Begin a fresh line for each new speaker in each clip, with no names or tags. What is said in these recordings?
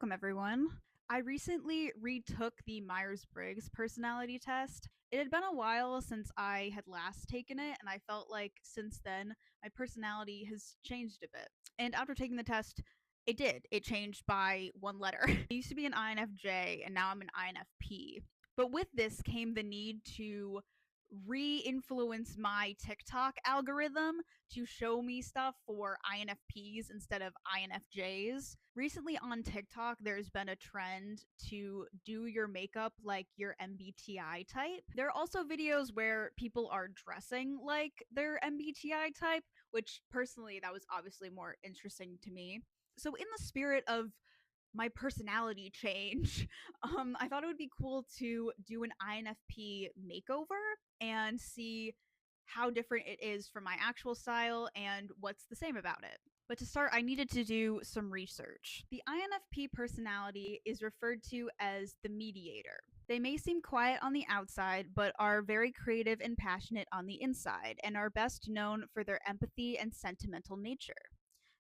welcome everyone. I recently retook the Myers-Briggs personality test. It had been a while since I had last taken it, and I felt like since then my personality has changed a bit. And after taking the test, it did. It changed by one letter. I used to be an INFJ, and now I'm an INFP. But with this came the need to re influence my TikTok algorithm to show me stuff for INFPs instead of INFJs. Recently on TikTok, there's been a trend to do your makeup like your MBTI type. There are also videos where people are dressing like their MBTI type, which personally, that was obviously more interesting to me. So, in the spirit of my personality change, I thought it would be cool to do an INFP makeover and see how different it is from my actual style and what's the same about it. But to start, I needed to do some research. The INFP personality is referred to as the mediator. They may seem quiet on the outside, but are very creative and passionate on the inside, and are best known for their empathy and sentimental nature.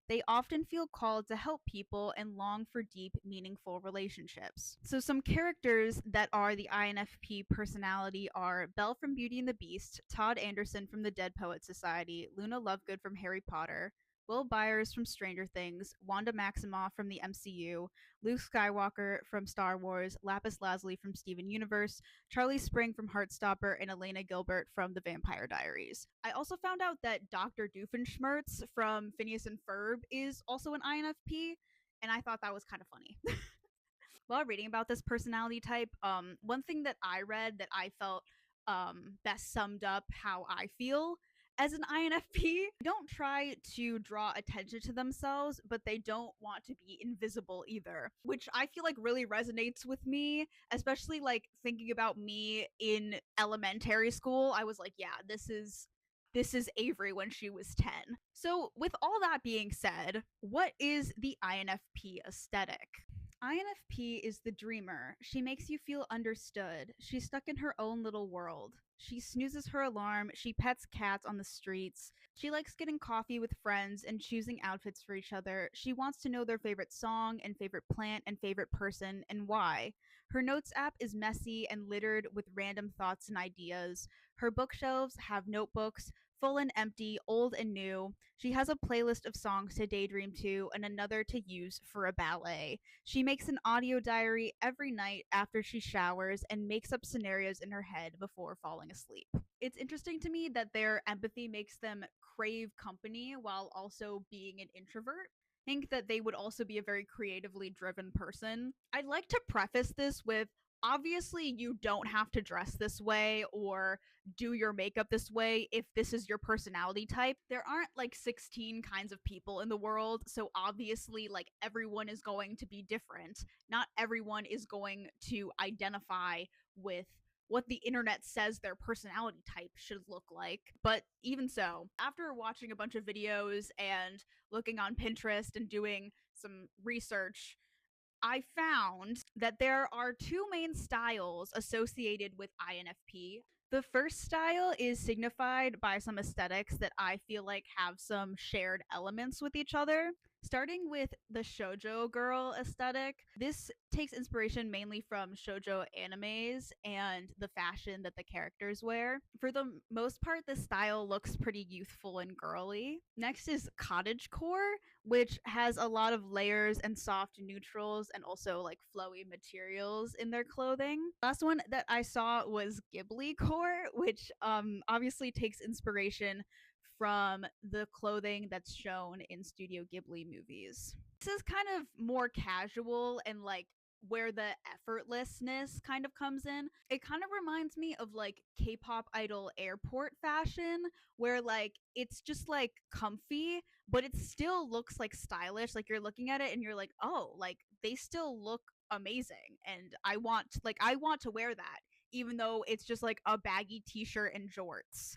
They often feel called to help people and long for deep, meaningful relationships. So, some characters that are the INFP personality are Belle from Beauty and the Beast, Todd Anderson from the Dead Poet Society, Luna Lovegood from Harry Potter, Will Byers from Stranger Things, Wanda Maximoff from the MCU, Luke Skywalker from Star Wars, Lapis Lazuli from Steven Universe, Charlie Spring from Heartstopper, and Elena Gilbert from The Vampire Diaries. I also found out that Dr. Doofenshmirtz from Phineas and Ferb is also an INFP, and I thought that was kind of funny. While reading about this personality type, one thing that I read that I felt best summed up how I feel as an INFP, don't try to draw attention to themselves, but they don't want to be invisible either, which I feel like really resonates with me, especially like thinking about me in elementary school. I was like, yeah, this is Avery when she was 10. So, with all that being said, what is the INFP aesthetic? INFP is the dreamer. She makes you feel understood. She's stuck in her own little world. She snoozes her alarm. She pets cats on the streets. She likes getting coffee with friends and choosing outfits for each other. She wants to know their favorite song and favorite plant and favorite person and why. Her notes app is messy and littered with random thoughts and ideas. Her bookshelves have notebooks, full and empty, old and new. She has a playlist of songs to daydream to and another to use for a ballet. She makes an audio diary every night after she showers and makes up scenarios in her head before falling asleep. It's interesting to me that their empathy makes them crave company while also being an introvert. I think that they would also be a very creatively driven person. I'd like to preface this with obviously you don't have to dress this way or do your makeup this way if this is your personality type. There aren't like 16 kinds of people in the world, so obviously like everyone is going to be different. Not everyone is going to identify with what the internet says their personality type should look like. But even so, after watching a bunch of videos and looking on Pinterest and doing some research, I found that there are two main styles associated with INFP. The first style is signified by some aesthetics that I feel like have some shared elements with each other. Starting with the shoujo girl aesthetic, this takes inspiration mainly from shoujo animes and the fashion that the characters wear. For the most part, this style looks pretty youthful and girly. Next is cottagecore, which has a lot of layers and soft neutrals and also like flowy materials in their clothing. Last one that I saw was Ghibli core, which obviously takes inspiration from the clothing that's shown in Studio Ghibli movies. This is kind of more casual and like where the effortlessness kind of comes in. It kind of reminds me of like K-pop idol airport fashion where like it's just like comfy, but it still looks like stylish. Like you're looking at it and you're like, "Oh, like they still look amazing." And I want to wear that even though it's just like a baggy t-shirt and jorts.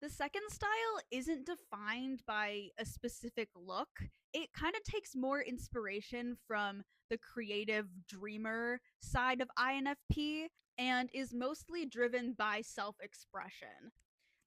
The second style isn't defined by a specific look. It kind of takes more inspiration from the creative dreamer side of INFP and is mostly driven by self expression.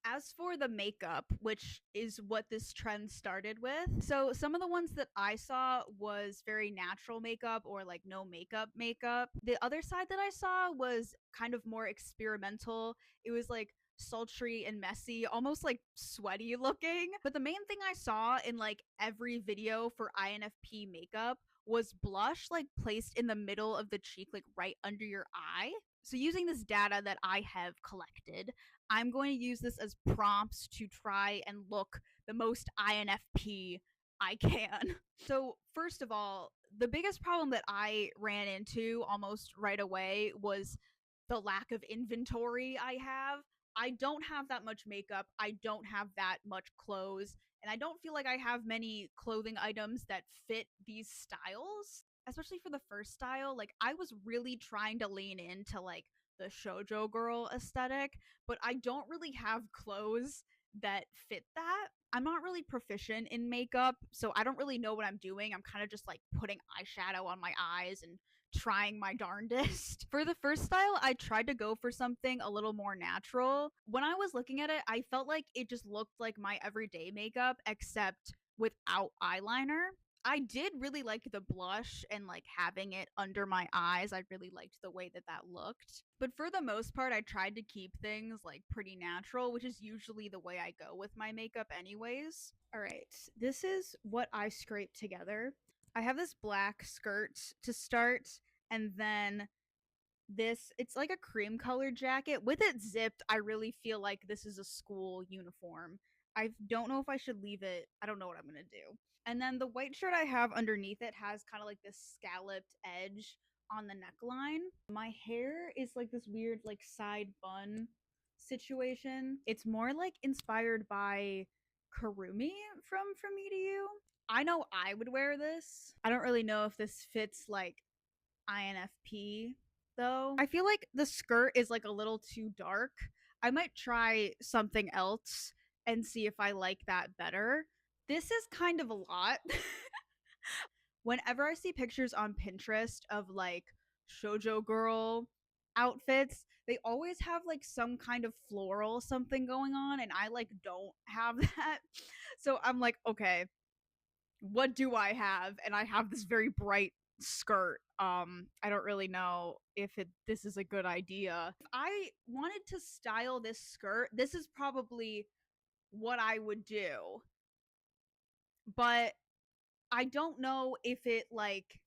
As for the makeup, which is what this trend started with, so some of the ones that I saw was very natural makeup or like no makeup makeup. The other side that I saw was kind of more experimental. It was like sultry and messy, almost like sweaty looking. But the main thing I saw in like every video for INFP makeup was blush like placed in the middle of the cheek, like right under your eye. So, using this data that I have collected, I'm going to use this as prompts to try and look the most INFP I can. So, first of all, the biggest problem that I ran into almost right away was the lack of inventory I have. I don't have that much makeup, I don't have that much clothes, and I don't feel like I have many clothing items that fit these styles. Especially for the first style, like I was really trying to lean into like the shoujo girl aesthetic, but I don't really have clothes that fit that. I'm not really proficient in makeup, so I don't really know what I'm doing. I'm kind of just like putting eyeshadow on my eyes and trying my darndest. For the first style, I tried to go for something a little more natural. When I was looking at it, I felt like it just looked like my everyday makeup, except without eyeliner. I did really like the blush and like having it under my eyes. I really liked the way that that looked. But for the most part, I tried to keep things like pretty natural, which is usually the way I go with my makeup, anyways. All right, this is what I scraped together. I have this black skirt to start, and then it's like a cream colored jacket with it zipped. I really feel like this is a school uniform. I don't know if I should leave it. I don't know what I'm going to do. And then the white shirt I have underneath it has kind of like this scalloped edge on the neckline. My hair is like this weird like side bun situation. It's more like inspired by Karumi from Me to You. I know I would wear this. I don't really know if this fits like INFP though. I feel like the skirt is like a little too dark. I might try something else and see if I like that better. This is kind of a lot. Whenever I see pictures on Pinterest of like shoujo girl outfits, they always have like some kind of floral something going on, and I like don't have that. So I'm like, okay, what do I have? And I have this very bright skirt. I don't really know if this is a good idea. If I wanted to style this skirt, this is probably what I would do. But I don't know if it like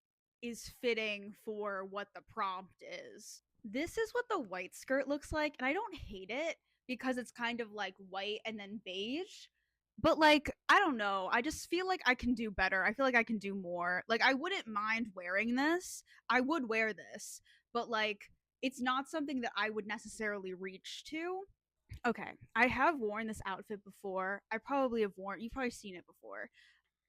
is fitting for what the prompt is. This is what the white skirt looks like, and I don't hate it because it's kind of like white and then beige. But like, I don't know. I just feel like I can do better. I feel like I can do more. Like, I wouldn't mind wearing this. I would wear this, but like, it's not something that I would necessarily reach to. Okay, I have worn this outfit before. You've probably seen it before.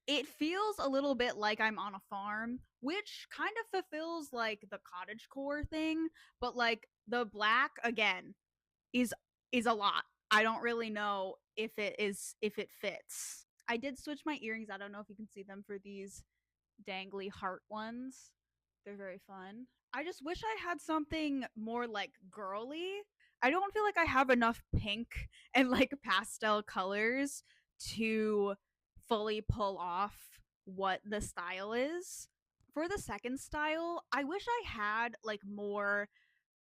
It feels a little bit like I'm on a farm, which kind of fulfills like the cottagecore thing, but like the black again is is a lot. I don't really know if it fits. I did switch my earrings. I don't know if you can see them for these dangly heart ones. They're very fun. I just wish I had something more like girly. I don't feel like I have enough pink and like pastel colors to fully pull off what the style is. For the second style, I wish I had like more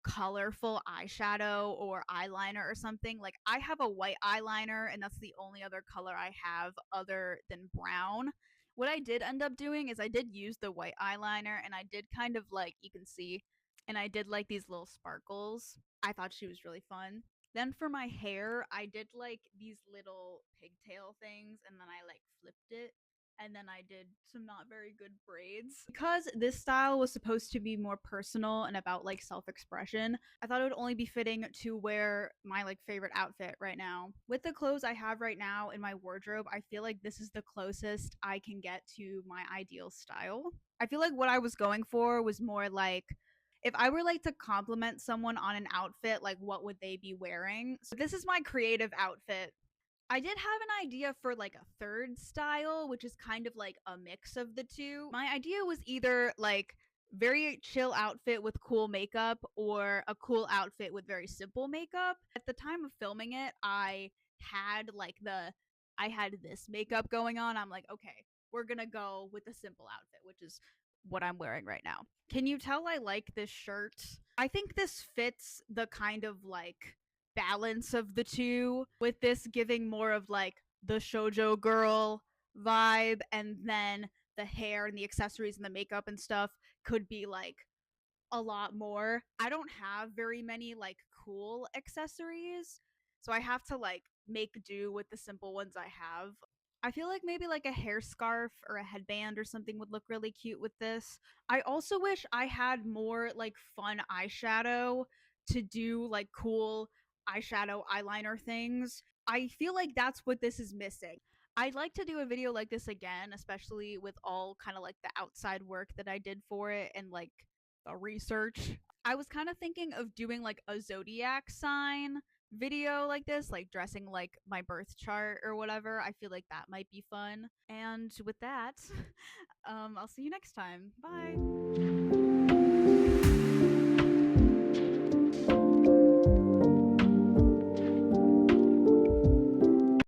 colorful eyeshadow or eyeliner or something. Like I have a white eyeliner and that's the only other color I have other than brown. What I did end up doing is I did use the white eyeliner and I did kind of like you can see and I did like these little sparkles. I thought she was really fun. Then for my hair, I did like these little pigtail things and then I like flipped it and then I did some not very good braids. Because this style was supposed to be more personal and about like self-expression, I thought it would only be fitting to wear my like favorite outfit right now. With the clothes I have right now in my wardrobe, I feel like this is the closest I can get to my ideal style. I feel like what I was going for was more like if I were like to compliment someone on an outfit, like what would they be wearing? So this is my creative outfit. I did have an idea for like a third style, which is kind of like a mix of the two. My idea was either like very chill outfit with cool makeup or a cool outfit with very simple makeup. At the time of filming it, I had like I had this makeup going on, I'm like, okay, we're gonna go with a simple outfit, which is what I'm wearing right now. Can you tell I like this shirt? I think this fits the kind of like balance of the two, with this giving more of like the shoujo girl vibe, and then the hair and the accessories and the makeup and stuff could be like a lot more. I don't have very many like cool accessories, so I have to like make do with the simple ones I have. I feel like maybe like a hair scarf or a headband or something would look really cute with this. I also wish I had more like fun eyeshadow to do like cool eyeshadow eyeliner things. I feel like that's what this is missing. I'd like to do a video like this again, especially with all kind of like the outside work that I did for it and like the research. I was kind of thinking of doing like a zodiac sign video like this, like dressing like my birth chart or whatever. I feel like that might be fun. And with that, I'll see you next time. Bye.